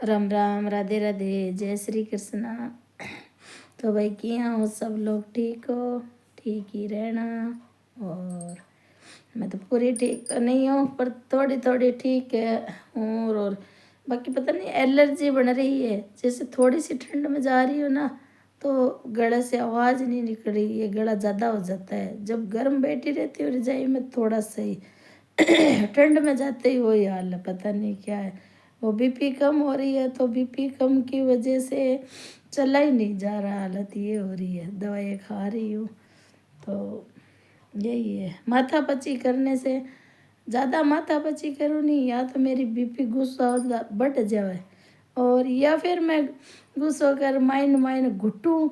राम राम, राधे राधे, जय श्री कृष्णा। तो भाई किया हो सब लोग? ठीक हो? ठीक ही रहना। और मैं तो पूरी ठीक तो नहीं हूँ, पर थोड़ी थोड़ी ठीक है हूँ। और बाकी पता नहीं एलर्जी बन रही है। जैसे थोड़ी सी ठंड में जा रही हो ना, तो गले से आवाज़ नहीं निकल रही है, गला ज़्यादा हो जाता है। जब गर्म बैठी रहती हूँ रजाई में थोड़ा सही, ठंड में जाते ही वही हाल है, पता नहीं क्या है। वो बीपी कम हो रही है, तो बीपी कम की वजह से चला ही नहीं जा रहा, हालत ये हो रही है। दवाई खा रही हूँ, तो यही है। माथापच्ची करने से ज़्यादा माथापच्ची करूँ नहीं, या तो मेरी बीपी गुस्सा बढ़ जाए, और या फिर मैं गुस्सा कर माइन माइन घुटूँ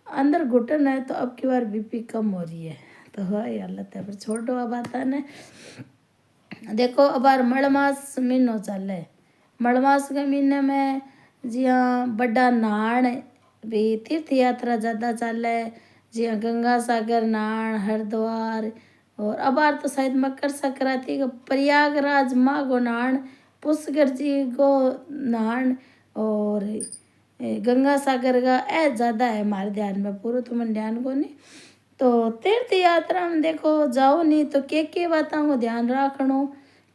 अंदर घुटन है, तो अब की बार बीपी कम हो रही है। तो वही हालत है। पर छोड़ो अब आता ने। देखो अब बार मड़मास महीनों चले। मड़मास के महीने में जी हाँ बड़ा नहान भी तीर्थ यात्रा ज़्यादा चले। जी हाँ गंगा सागर नहान, हरिद्वार। और अब बार तो शायद मकर संक्रांति को प्रयागराज माँ को नहान, पुष्कर जी को नहान, और गंगा सागर का ज़्यादा है हमारे ध्यान में, पूरा तो मन ध्यान को नहीं। तो तीर्थ यात्रा में देखो जाओ नहीं तो के बातों को ध्यान रखनो,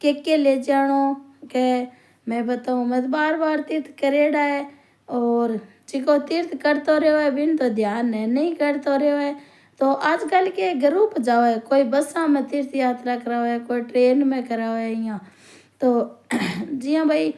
के ले जानो। के मैं बताऊँ, मैं तो बार बार तीर्थ करेड़ा है। और जिको तीर्थ करतो रहे है बिन तो ध्यान है, नहीं करतो रहे है तो आजकल के ग्रुप जाओ है। कोई बसा में तीर्थ यात्रा करावे, कोई ट्रेन में करावे यहाँ। तो जी हाँ भाई,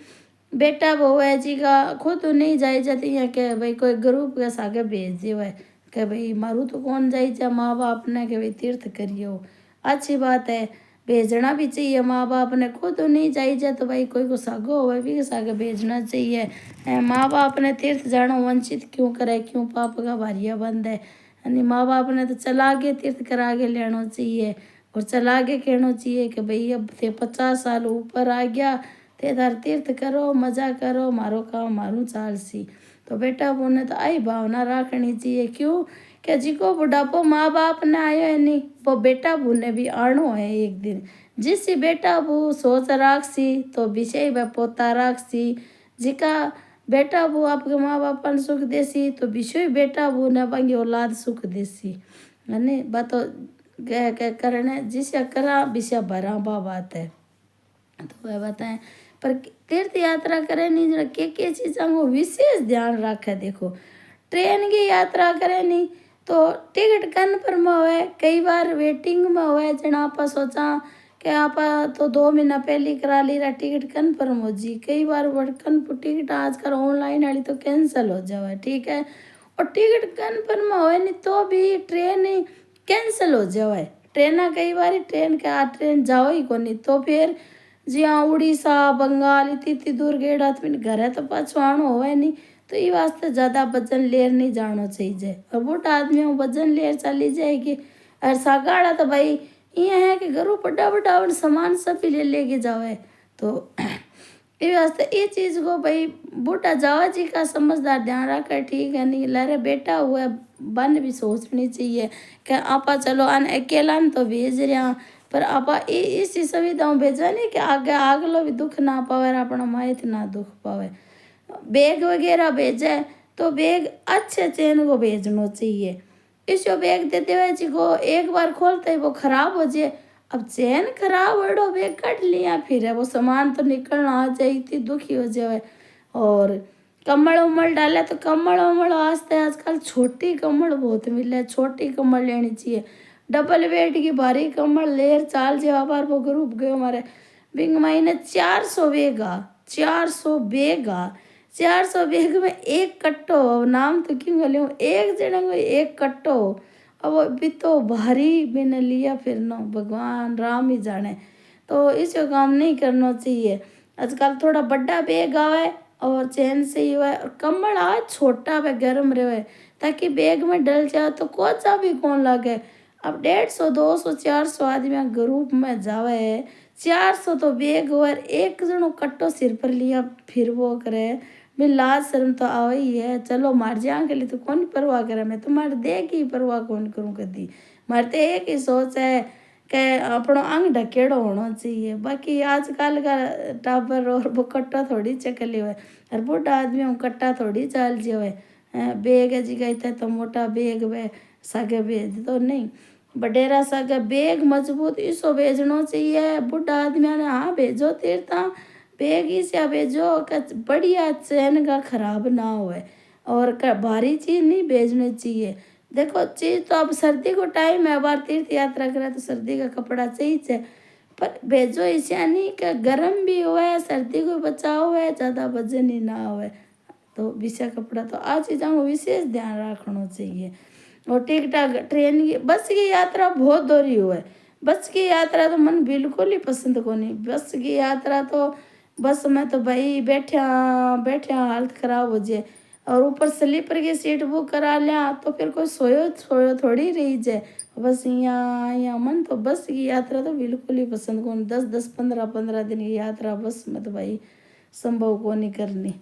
बेटा बहू है जी का खुद नहीं जाई जाती है कि भाई कोई ग्रुप के सागे भेज दियो है कि भाई मारू तो कौन जाई जा माँ बाप ने कि भाई तीर्थ करियो। अच्छी बात है, भेजना भी चाहिए। माँ बाप ने खुद नहीं जाई जा तो भाई कोई को सागो हो भी सागे भेजना चाहिए। माँ बाप ने तीर्थ जानो वंचित क्यों करे, क्यों पाप का भारिया बंद है। यानी माँ बाप ने तो चला के तीर्थ करा के लेना चाहिए, और चला के कहना चाहिए कि भाई अब ते 50 साल ऊपर आ गया, ते तार तीर्थ करो, मजा करो, मारो काम मारू चाल सी। तो बेटा बहू ने तो आई भावना रखनी चाहिए। क्यों कि जिको बुढ़ापो माँ बाप ने आयो है नहीं, वो बेटा बहू ने भी आनो है एक दिन। जिस बेटा बहू सोच राखसी तो विषय व पोता राखसी। जिका बेटा बहू आपके माँ बाप ने सुख देसी तो विषय बेटा बहू ने अपनी औलाद सुख देसी। है बात क्या करने जिसे करा विषय भरा बात है। तो वह बताएं, पर तीर्थ यात्रा करे नहीं जरा के चीज़ों को विशेष ध्यान रखे। देखो ट्रेन की यात्रा करे नहीं तो टिकट कन्फर्म होए, कई बार वेटिंग में होए। जना आप सोचा कि आप तो 2 महीना पहले करा ली रहा टिकट कन्फर्म हो जी, कई बार वर्कन टिकट आजकल ऑनलाइन वाली तो कैंसिल हो जाए, ठीक है। और टिकट कन्फर्म होए नहीं तो भी ट्रेन कैंसिल हो जाए। ट्रेन कई बार ट्रेन जाओ ही को नहीं, तो फिर जी हाँ उड़ीसा बंगाल इतनी दूर गेड़ा तो घर है तो पछवाणो हो नहीं। तो ये वास्ते ज़्यादा वजन लेर नहीं जानो चाहिए। और बूढ़ा आदमी वजन लेर चली जाएगी। और सागाड़ा तो भाई ये है कि घरों बड़ा बड़ा सामान सब भी ले लेके जावे। तो ये वास्ते ये चीज़ को भाई बूढ़ा जावा जी का समझदार ध्यान रखे, ठीक है। नहीं लहरे बेटा हुआ बन भी सोचनी चाहिए कि आपा चलो अन अकेला तो भेज रहा, पर आपा इसी सुविधाओं भेजा नहीं कि आगे आगलो भी दुख ना पावे, अपना माइत ना दुख पावे। बैग वगैरह भेजे तो बैग अच्छे चैन को भेजना चाहिए। इसको बैग देते हुए जी को एक बार खोलते ही वो खराब हो जाए, अब चैन खराब हो बैग कट लिया, फिर है वो सामान तो निकलना आ जाए, इतनी दुखी हो जाए। और कम्बल उम्बल डाले तो कम्बल उम्बल वास्ते आजकल छोटी कम्बल बहुत मिले, छोटी कम्बल लेनी चाहिए। डबल बेड की भारी कम्बल लेर चाल जे बार वो ग्रुप गयो हमारे बिंग महीने 400 बेगा, 400 बेगा, 400 बेग में एक कट्टो। नाम तो क्यों बोले एक जने को एक कट्टो। अब भी तो भारी मैंने लिया फिर न भगवान राम ही जाने। तो इसको काम नहीं करना चाहिए। आजकल थोड़ा बड़ा बैग आवे और चैन से ही हुआ, और कम्बल आज छोटा वे गर्म रहे ताकि बैग में डल जाए तो कोचा भी कौन लगे। अब 150 200 400 आदमी ग्रुप में जावे, 400 तो बैग और एक जनो कट्टो सिर पर लिया फिर वो करे। मैं लाज शर्म तो आवे ही है। चलो मार जा के लिए तो कौन परवाह करे, मैं तुम्हारे देह की परवाह कौन करूँ कदी। मारे तो एक ही सोच है के अपनो अंग ढकेड़ो होना चाहिए। बाकी आजकल का टाबर और वो कट्टा थोड़ी चकली हुए और बूढ़ा आदमी हम कट्टा थोड़ी चाल जे हुए बेग है जी गई थे तो मोटा बेग वे सागे भेज तो नहीं बडेरा सागे बेग मजबूत इसो भेजनो चाहिए। बूढ़ा आदमी ने हाँ भेजो तीर्था बेग इसे भेजो बढ़िया चैन का खराब ना होए और भारी चीज नहीं भेजनी चाहिए। देखो चीज तो अब सर्दी को टाइम है बार तीर्थ यात्रा करे तो सर्दी का कपड़ा चाहिए पर भेजो इसे नहीं कि गर्म भी हुए सर्दी को बचाव है ज़्यादा वजन ही ना हुए तो विषय कपड़ा तो आ चीज़ों को विशेष ध्यान रखना चाहिए। और ठीक ठाक ट्रेन की बस की यात्रा बहुत दोहरी हुए बस की यात्रा तो मन बिल्कुल ही पसंद को नहीं। बस की यात्रा तो बस में तो भाई बैठा बैठा हालत खराब हो जाए और ऊपर स्लीपर की सीट बुक करा लिया तो फिर कोई सोयो सोयो थोड़ी रही जाए। बस यहाँ यहाँ मन तो बस की यात्रा तो बिल्कुल ही पसंद को नहीं। 10-10 15-15 दिन की यात्रा बस में तो भाई संभव को नहीं करनी।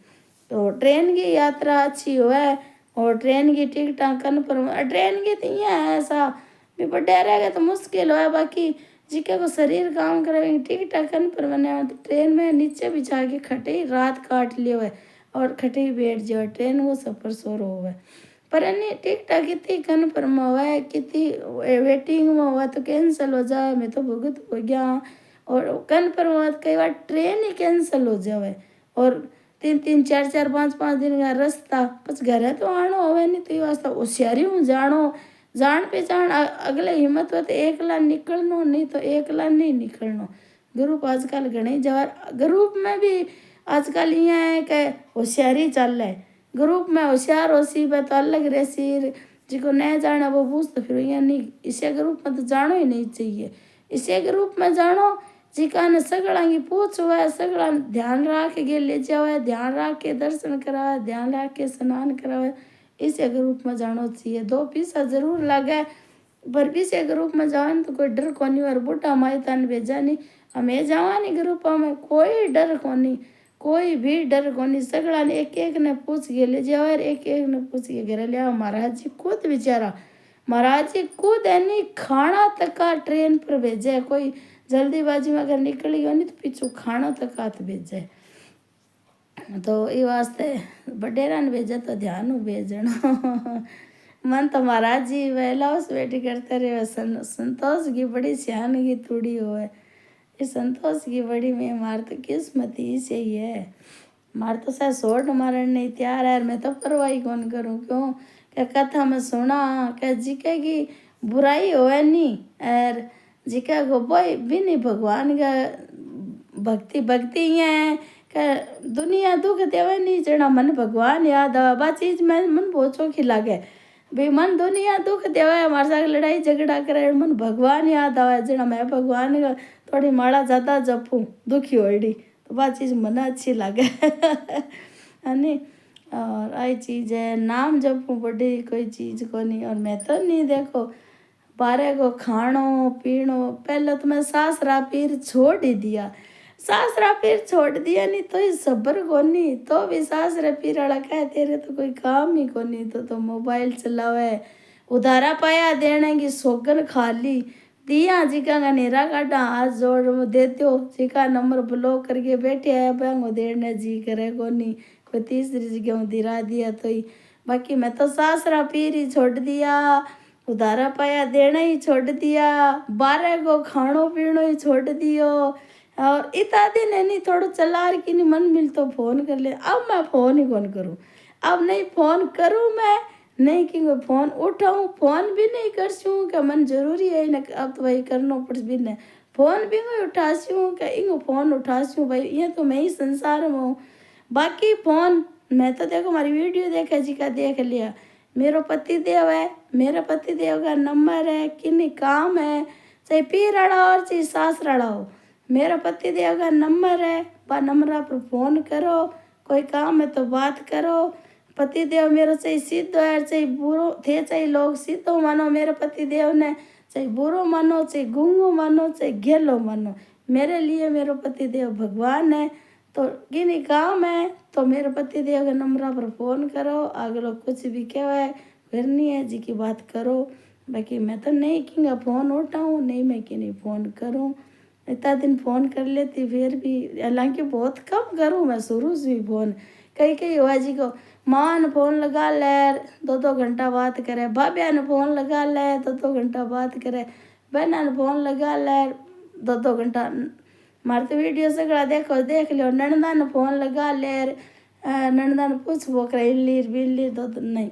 तो ट्रेन की यात्रा अच्छी हुआ और ट्रेन की टिकट कन्फर्म ट्रेन की तो यहाँ है ऐसा भी बड़े रहेगा तो मुश्किल हुआ बाकी जिके को शरीर काम करेंगे टिकट कन्फर्म बने तो ट्रेन में नीचे बिछा के खटे रात काट लिए हुए और खटे बैठ जाओ ट्रेन को सफ़र शोर हुआ पर अन्य टिकट कितनी कन्फर्म हुआ है कितनी वेटिंग में हुआ तो कैंसिल हो जाए मैं तो भुगत हो गया और कन्फर्म हुआ तो कई बार ट्रेन ही कैंसिल हो जाए और 3-3 4-4 5-5 दिन का रास्ता बस घर तो आनो होवे नहीं तो ये वास्ता होशियारी हूँ जानो जान पहचान अगले हिम्मत हो तो एकला निकलनो नहीं तो एकला नहीं निकलनो। ग्रुप आजकल घने जवार ग्रुप में भी आजकल यहाँ है कि होशियारी चल रहा है ग्रुप में होशियार हो सी तो अलग रही जिको नहीं जाना वो पूछ तो फिर यहाँ नहीं इसे ग्रुप में तो जानो ही नहीं चाहिए। इसे ग्रुप में जानो जिका ने सगड़ा की पूछ हुआ है सगड़ा ध्यान रख के ले जाओ ध्यान रख के दर्शन करावे ध्यान रख के स्नान करावे इसे ग्रुप में जाना चाहिए। 2 पैसा जरूर लगे पर भी से ग्रुप में जाओ तो कोई डर को नहीं और बूढ़ा माई तन भेजा नहीं हमें जावा नहीं ग्रुप में कोई डर को नहीं कोई भी डर को नहीं सगड़ा ने एक एक ने पूछ के ले जाओ और एक एक ने पूछ के घर ले आओ। महाराज जी खुद बेचारा महाराज जी खुद है नहीं खाना तक का ट्रेन पर भेजे कोई जल्दीबाजी में अगर निकली हो नहीं तो पीछू खाना तक हाथ भेजे तो ये वास्ते बडेरा ने भेजा तो ध्यान हो भेजना मन तो महाराज जी वहला उस बेटी करते रहे संतोष की बड़ी सियान की तुड़ी हो है इस संतोष की बड़ी में मार तो किस्मती से ही है मार तो शायद सोट मारन नहीं तैयार है मैं तो परवाही कौन करूँ क्यों क्या कथा में सुना क्या जिके की बुराई होए नहीं और जिका को बोई भी नहीं भगवान का भक्ति भक्ति है का दुनिया दुख देवे नहीं जना मन भगवान याद आवा बा चीज में मन बहुत चौखी लागे भाई मन दुनिया दुख देवे हमारे साथ लड़ाई झगड़ा करे मन भगवान याद आवे जना मैं भगवान का थोड़ी माड़ा ज़्यादा जपूँ दुखी होड़ी तो बा चीज़ मन अच्छी लगे है नी। और आई चीज़ है नाम जपूँ बड़ी कोई चीज़ को नहीं और मैं तो नहीं देखो बारे को खानो पीनो पहले तो मैं सासरा पीर छोड़ ही दिया सासरा पीर छोड़ दिया नहीं तो ये सब्र को नहीं तो भी सासरा पीर वाला कह तेरे तो कोई काम ही को नहीं तो मोबाइल चलावे उधारा पाया देने की सोगन खा ली दिया जिका का नेरा काटा हाथ जोड़ दे दो जिका नंबर ब्लॉक करके बैठे है बैंक देने जी करे को नहीं कोई तीसरी जगह दिरा दिया तो ही बाकी मैं तो सासरा पीर ही छोड़ दिया उधारा पाया देना ही छोड़ दिया बारह को खानो पीनो ही छोड़ दियो और इतना दिन है नहीं थोड़ा चला रही नहीं मन मिल तो फ़ोन कर ले अब मैं फ़ोन ही कौन करूँ अब नहीं फ़ोन करूँ मैं नहीं कि मैं फ़ोन उठाऊँ फ़ोन भी नहीं कर सूँ क्या मन जरूरी है ना अब तो भाई करना पड़ भी नहीं फ़ोन भी मैं उठा सूँ क्या इंगो फ़ोन उठा सूँ भाई ये तो मैं ही संसार में हूँ बाकी फ़ोन मैं तो देखो हमारी वीडियो देखा जी का देख लिया मेरा पति देव है मेरा पति देव का नंबर है किन्हीं काम है चाहे पीर रड़ा और चाहे सास रड़ा हो मेरा पति देव का नंबर है बा नंबर पर फ़ोन करो कोई काम है तो बात करो पति देव मेरा चाहे सिद्ध है चाहे बुरो थे चाहे लोग सिद्धो मानो मेरे पति देव ने चाहे बुरो मानो चाहे गूंगो मानो चाहे घेलो मानो मेरे लिए मेरा पति देव भगवान है तो किन्हीं काम है तो मेरे पति देव के नंबर पर फ़ोन करो अगर कुछ भी कहवा है करनी है जी की बात करो बाकी मैं तो नहीं कि फ़ोन उठाऊँ, नहीं मैं कि नहीं फ़ोन करूँ। इतना दिन फ़ोन कर लेती फिर भी, हालांकि बहुत कम करूँ मैं शुरू से ही फ़ोन। कई कई हुआ जी को माँ ने फ़ोन लगा ले, 2-2 घंटा बात करे, भाभिया ने फ़ोन लगा ले 2-2 घंटा बात करे, बहना ने फ़ोन लगा ले 2-2 घंटा। मारे तो वीडियो सगड़ा देखो देख लियो, ननदा ने फ़ोन लगा ले, ननदा ने पूछ वो कर लीर बिल्ली तो नहीं।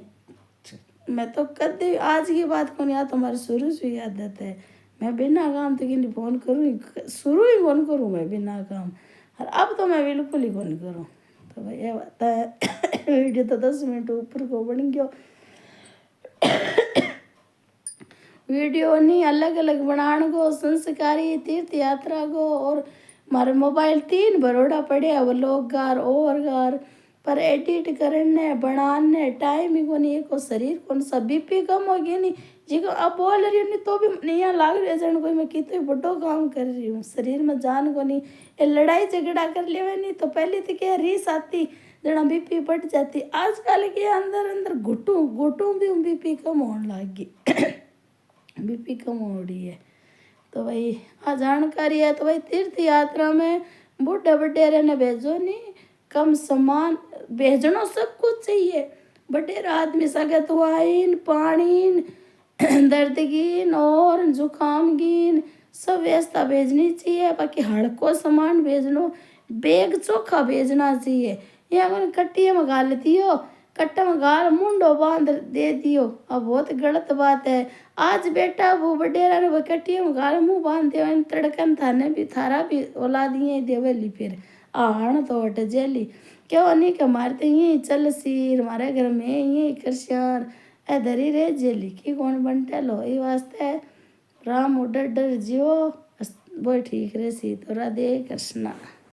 मैं तो कभी आज की बात को नहीं, आ तुम्हारी शुरू से ही आदत है। मैं बिना काम तो कि फ़ोन करूँ ही, शुरू ही फ़ोन करूँ मैं बिना काम। और अब तो मैं बिल्कुल ही फ़ोन करूँ। तो भाई ये बात है। वीडियो तो 10 मिनट ऊपर को बन गयो। वीडियो नहीं अलग अलग बनाने को, संस्कारी तीर्थ यात्रा को, और मारे मोबाइल 3 बरोड़ा पड़े वो लोग गार और गार, पर एडिट करने बनाने टाइम ही को नहीं। को शरीर कौन सा बीपी कम हो गया नहीं जी को अब बोल रही हूँ नहीं तो भी नहीं यहाँ लाग रही है कोई मैं कितने बड़ो काम कर रही हूँ, शरीर में जान को नहीं। ये लड़ाई झगड़ा कर लिया नहीं तो पहले तो क्या रीस आती जना बीपी बढ़ जाती, आजकल के अंदर अंदर घुटू घुटू भी बीपी कम होने लग गई। बीपी कम हो रही है। तो भाई आ जानकारी है तो भाई तीर्थ यात्रा में बूढ़े बडेरे ने भेजो नहीं, कम सामान भेजनो सब कुछ चाहिए। बडेरा आदमी सगत वाइन पानी दर्द गिन और जुकाम गिन सब व्यवस्था भेजनी चाहिए। बाकी हड़को सामान भेजनो, बैग चोखा भेजना चाहिए। या कट्टिया में गाल दियो, कट्टा में गाल मुंडो बांध दे दियो, अब बहुत गलत बात है। आज बेटा वो बडेरा ने कट्टिया में गाल मुंह बांध दियो, तड़कन थाने भी थारा भी औलादियाँ देवेली फिर आण तो हट जेली क्यों नहीं के मारते यही चल सीर हमारे घर में यही कृष्ण इधर ही रह जेली की कौन बनते लो। ये वास्ते राम डर डर जियो वो ठीक रहे सी तो राधे कृष्णा।